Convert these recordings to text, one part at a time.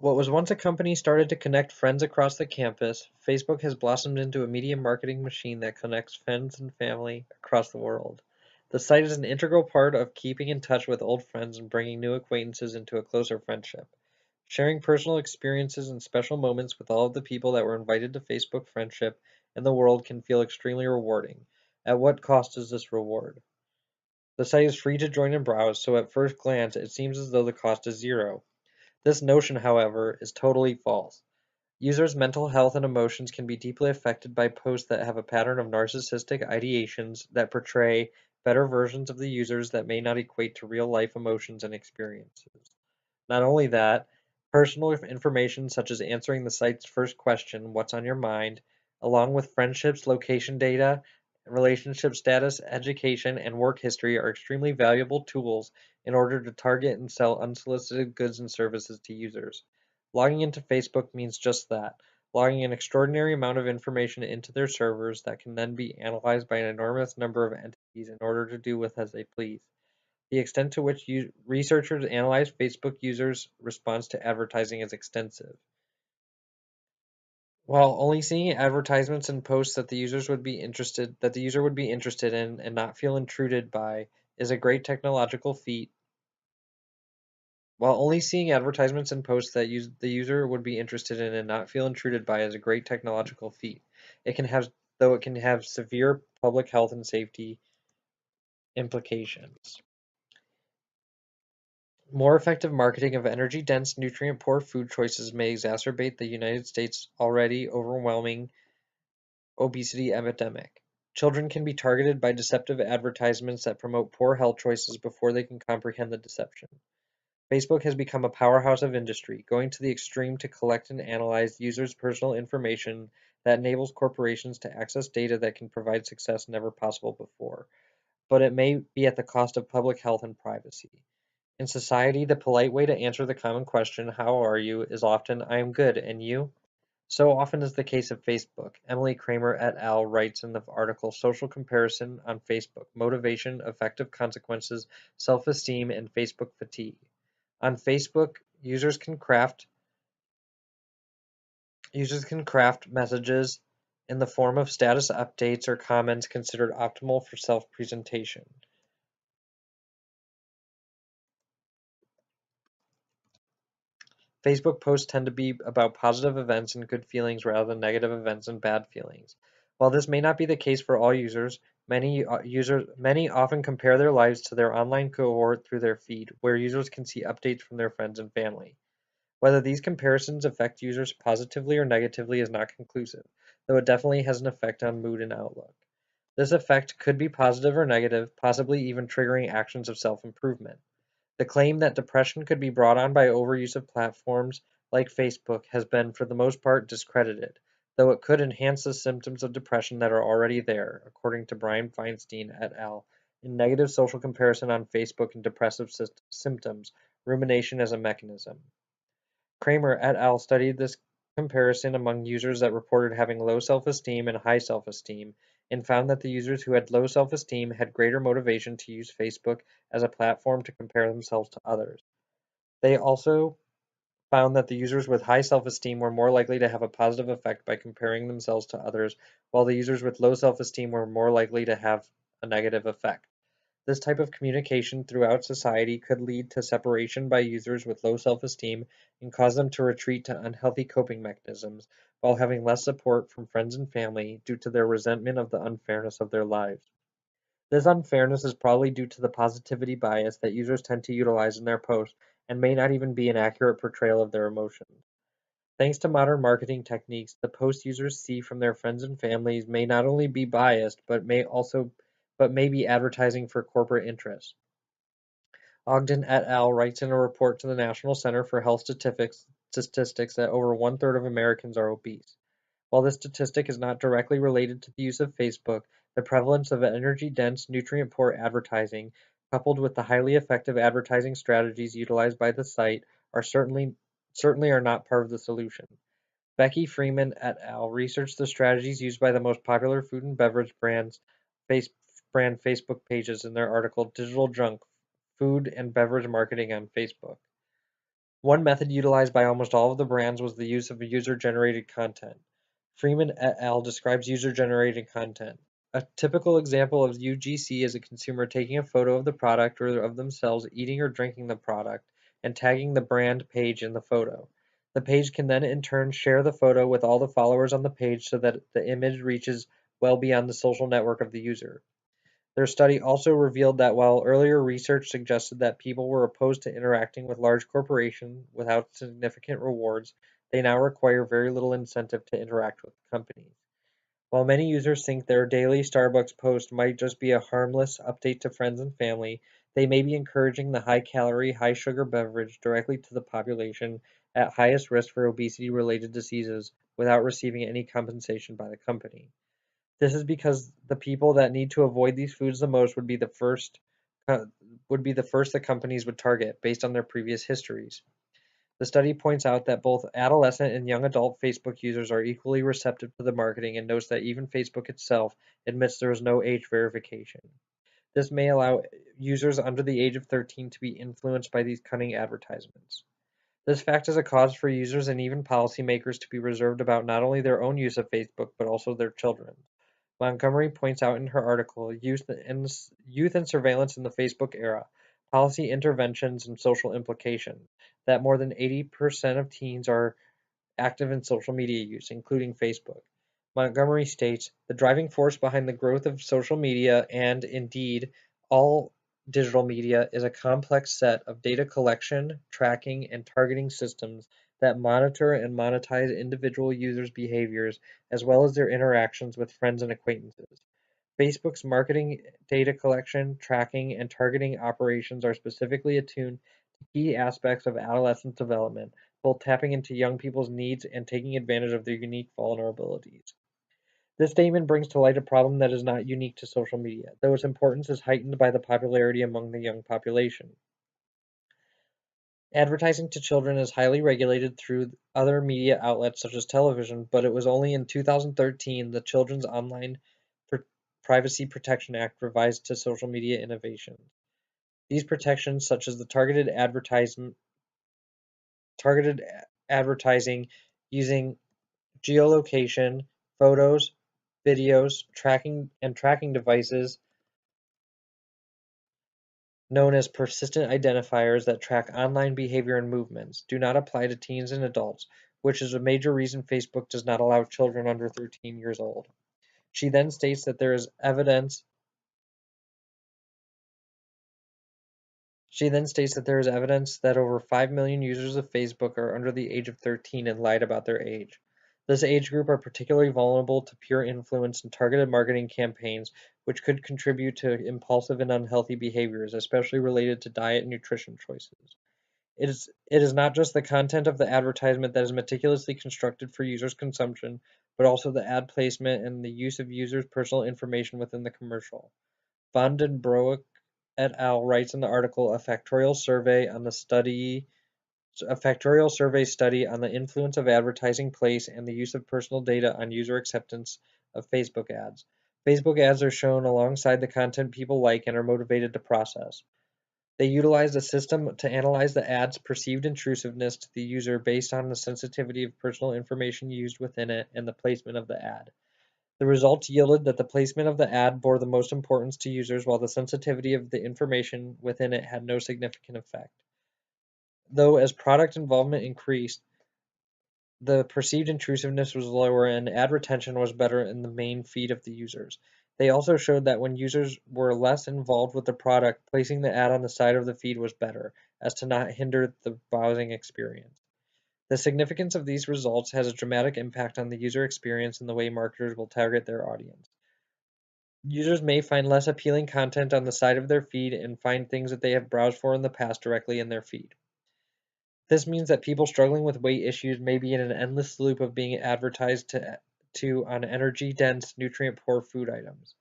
What was once a company started to connect friends across the campus, Facebook has blossomed into a media marketing machine that connects friends and family across the world. The site is an integral part of keeping in touch with old friends and bringing new acquaintances into a closer friendship. Sharing personal experiences and special moments with all of the people that were invited to Facebook friendship in the world can feel extremely rewarding. At what cost is this reward? The site is free to join and browse, so at first glance it seems as though the cost is zero. This notion, however, is totally false. Users' mental health and emotions can be deeply affected by posts that have a pattern of narcissistic ideations that portray better versions of the users that may not equate to real life emotions and experiences. Not only that, personal information such as answering the site's first question, "What's on your mind?" along with friendships, location data, relationship status, education, and work history are extremely valuable tools in order to target and sell unsolicited goods and services to users. Logging into Facebook means just that, logging an extraordinary amount of information into their servers that can then be analyzed by an enormous number of entities in order to do with as they please. The extent to which researchers analyze Facebook users' response to advertising is extensive. While only seeing advertisements and posts that the user would be interested in and not feel intruded by is a great technological feat. While only seeing advertisements and posts that the user would be interested in and not feel intruded by is a great technological feat. It can have though it can have severe public health and safety implications. More effective marketing of energy-dense, nutrient-poor food choices may exacerbate the United States' already overwhelming obesity epidemic. Children can be targeted by deceptive advertisements that promote poor health choices before they can comprehend the deception. Facebook has become a powerhouse of industry, going to the extreme to collect and analyze users' personal information that enables corporations to access data that can provide success never possible before. But it may be at the cost of public health and privacy. In society, the polite way to answer the common question, "How are you?" is often, "I am good, and you?" So often is the case of Facebook. Emily Kramer et al. Writes in the article Social Comparison on Facebook: Motivation, Effective Consequences, Self-Esteem, and Facebook Fatigue. On Facebook, users can craft messages in the form of status updates or comments considered optimal for self-presentation. Facebook posts tend to be about positive events and good feelings rather than negative events and bad feelings. While this may not be the case for all users, many often compare their lives to their online cohort through their feed, where users can see updates from their friends and family. Whether these comparisons affect users positively or negatively is not conclusive, though it definitely has an effect on mood and outlook. This effect could be positive or negative, possibly even triggering actions of self-improvement. The claim that depression could be brought on by overuse of platforms like Facebook has been, for the most part, discredited, though it could enhance the symptoms of depression that are already there, according to Brian Feinstein et al. In Negative Social Comparison on Facebook and Depressive Symptoms, Rumination as a Mechanism. Kramer et al. Studied this comparison among users that reported having low self-esteem and high self-esteem, and found that the users who had low self-esteem had greater motivation to use Facebook as a platform to compare themselves to others. They also found that the users with high self-esteem were more likely to have a positive effect by comparing themselves to others, while the users with low self-esteem were more likely to have a negative effect. This type of communication throughout society could lead to separation by users with low self-esteem and cause them to retreat to unhealthy coping mechanisms while having less support from friends and family due to their resentment of the unfairness of their lives. This unfairness is probably due to the positivity bias that users tend to utilize in their posts and may not even be an accurate portrayal of their emotions. Thanks to modern marketing techniques, the posts users see from their friends and families may not only be biased, but may be advertising for corporate interests. Ogden et al. Writes in a report to the National Center for Health Statistics that over one-third of Americans are obese. While this statistic is not directly related to the use of Facebook, the prevalence of energy-dense, nutrient-poor advertising, coupled with the highly effective advertising strategies utilized by the site, are certainly are not part of the solution. Becky Freeman et al. Researched the strategies used by the most popular food and beverage face, brand Facebook pages in their article Digital Junk: Food and Beverage Marketing on Facebook. One method utilized by almost all of the brands was the use of user-generated content. Freeman et al. Describes user-generated content. A typical example of UGC is a consumer taking a photo of the product or of themselves eating or drinking the product and tagging the brand page in the photo. The page can then in turn share the photo with all the followers on the page so that the image reaches well beyond the social network of the user. Their study also revealed that while earlier research suggested that people were opposed to interacting with large corporations without significant rewards, they now require very little incentive to interact with companies. While many users think their daily Starbucks post might just be a harmless update to friends and family, they may be encouraging the high-calorie, high-sugar beverage directly to the population at highest risk for obesity-related diseases without receiving any compensation by the company. This is because the people that need to avoid these foods the most uh, would be the first that companies would target based on their previous histories. The study points out that both adolescent and young adult Facebook users are equally receptive to the marketing and notes that even Facebook itself admits there is no age verification. This may allow users under the age of 13 to be influenced by these cunning advertisements. This fact is a cause for users and even policymakers to be reserved about not only their own use of Facebook but also their children. Montgomery points out in her article, Youth and Surveillance in the Facebook Era, Policy Interventions and Social Implications, that more than 80% of teens are active in social media use, including Facebook. Montgomery states, the driving force behind the growth of social media and, indeed, all digital media is a complex set of data collection, tracking, and targeting systems that monitor and monetize individual users' behaviors as well as their interactions with friends and acquaintances. Facebook's marketing, data collection, tracking, and targeting operations are specifically attuned to key aspects of adolescent development, both tapping into young people's needs and taking advantage of their unique vulnerabilities. This statement brings to light a problem that is not unique to social media, though its importance is heightened by the popularity among the young population. Advertising to children is highly regulated through other media outlets such as television, but it was only in 2013 the Children's Online Privacy Protection Act revised to social media innovations. These protections, such as the targeted advertising using geolocation, photos, videos, tracking devices known as persistent identifiers that track online behavior and movements, do not apply to teens and adults, which is a major reason Facebook does not allow children under 13 years old. She then states that there is evidence She then states that there is evidence that over 5 million users of Facebook are under the age of 13 and lied about their age. This age group are particularly vulnerable to peer influence and targeted marketing campaigns, which could contribute to impulsive and unhealthy behaviors, especially related to diet and nutrition choices. It is not just the content of the advertisement that is meticulously constructed for users' consumption, but also the ad placement and the use of users' personal information within the commercial. Van den Broek et al. Writes in the article a factorial survey study on the influence of advertising place and the use of personal data on user acceptance of Facebook ads. Facebook ads are shown alongside the content people like and are motivated to process. They utilized a system to analyze the ad's perceived intrusiveness to the user based on the sensitivity of personal information used within it and the placement of the ad. The results yielded that the placement of the ad bore the most importance to users while the sensitivity of the information within it had no significant effect. Though as product involvement increased, the perceived intrusiveness was lower and ad retention was better in the main feed of the users. They also showed that when users were less involved with the product, placing the ad on the side of the feed was better, as to not hinder the browsing experience. The significance of these results has a dramatic impact on the user experience and the way marketers will target their audience. Users may find less appealing content on the side of their feed and find things that they have browsed for in the past directly in their feed. This means that people struggling with weight issues may be in an endless loop of being advertised to on energy-dense, nutrient-poor food items.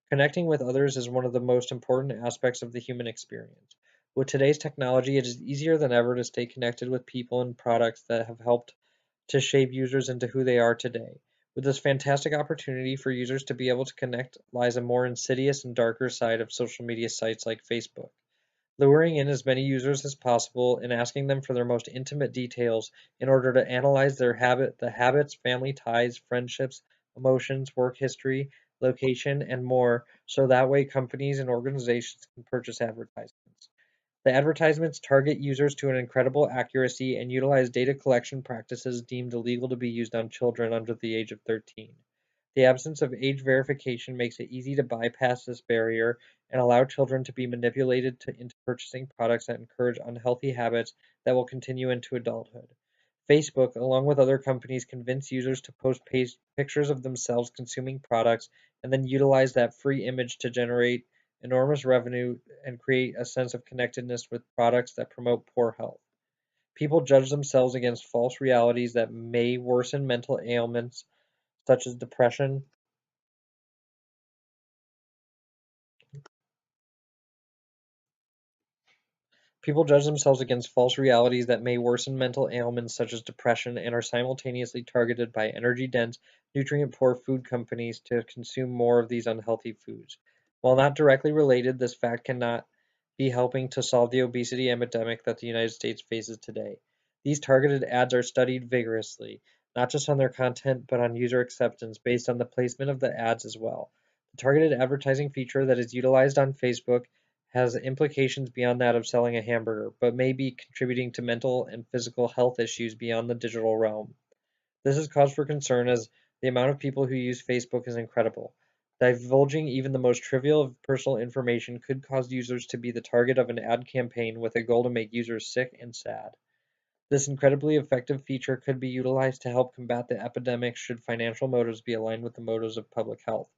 Connecting with others is one of the most important aspects of the human experience. With today's technology, it is easier than ever to stay connected with people and products that have helped to shape users into who they are today. With this fantastic opportunity for users to be able to connect lies a more insidious and darker side of social media sites like Facebook. luring in as many users as possible and asking them for their most intimate details in order to analyze the habits, family ties, friendships, emotions, work history, location, and more, so that way companies and organizations can purchase advertisements. The advertisements target users to an incredible accuracy and utilize data collection practices deemed illegal to be used on children under the age of 13. The absence of age verification makes it easy to bypass this barrier and allow children to be manipulated into purchasing products that encourage unhealthy habits that will continue into adulthood. Facebook, along with other companies, convince users to post pictures of themselves consuming products and then utilize that free image to generate enormous revenue and create a sense of connectedness with products that promote poor health. People judge themselves against false realities that may worsen mental ailments such as depression. People judge themselves against false realities that may worsen mental ailments such as depression and are simultaneously targeted by energy dense, nutrient poor food companies to consume more of these unhealthy foods. While not directly related, this fact cannot be helping to solve the obesity epidemic that the United States faces today. These targeted ads are studied vigorously, not just on their content, but on user acceptance based on the placement of the ads as well. The targeted advertising feature that is utilized on Facebook has implications beyond that of selling a hamburger, but may be contributing to mental and physical health issues beyond the digital realm. This is cause for concern as the amount of people who use Facebook is incredible. Divulging even the most trivial of personal information could cause users to be the target of an ad campaign with a goal to make users sick and sad. This incredibly effective feature could be utilized to help combat the epidemic should financial motives be aligned with the motives of public health.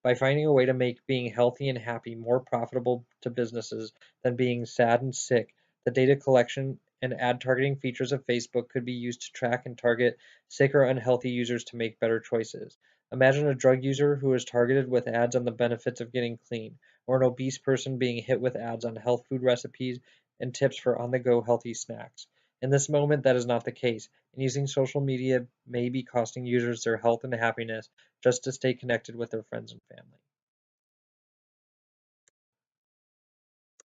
By finding a way to make being healthy and happy more profitable to businesses than being sad and sick, the data collection and ad targeting features of Facebook could be used to track and target sick or unhealthy users to make better choices. Imagine a drug user who is targeted with ads on the benefits of getting clean, or an obese person being hit with ads on health food recipes and tips for on the go healthy snacks. In this moment, that is not the case, and using social media may be costing users their health and happiness just to stay connected with their friends and family.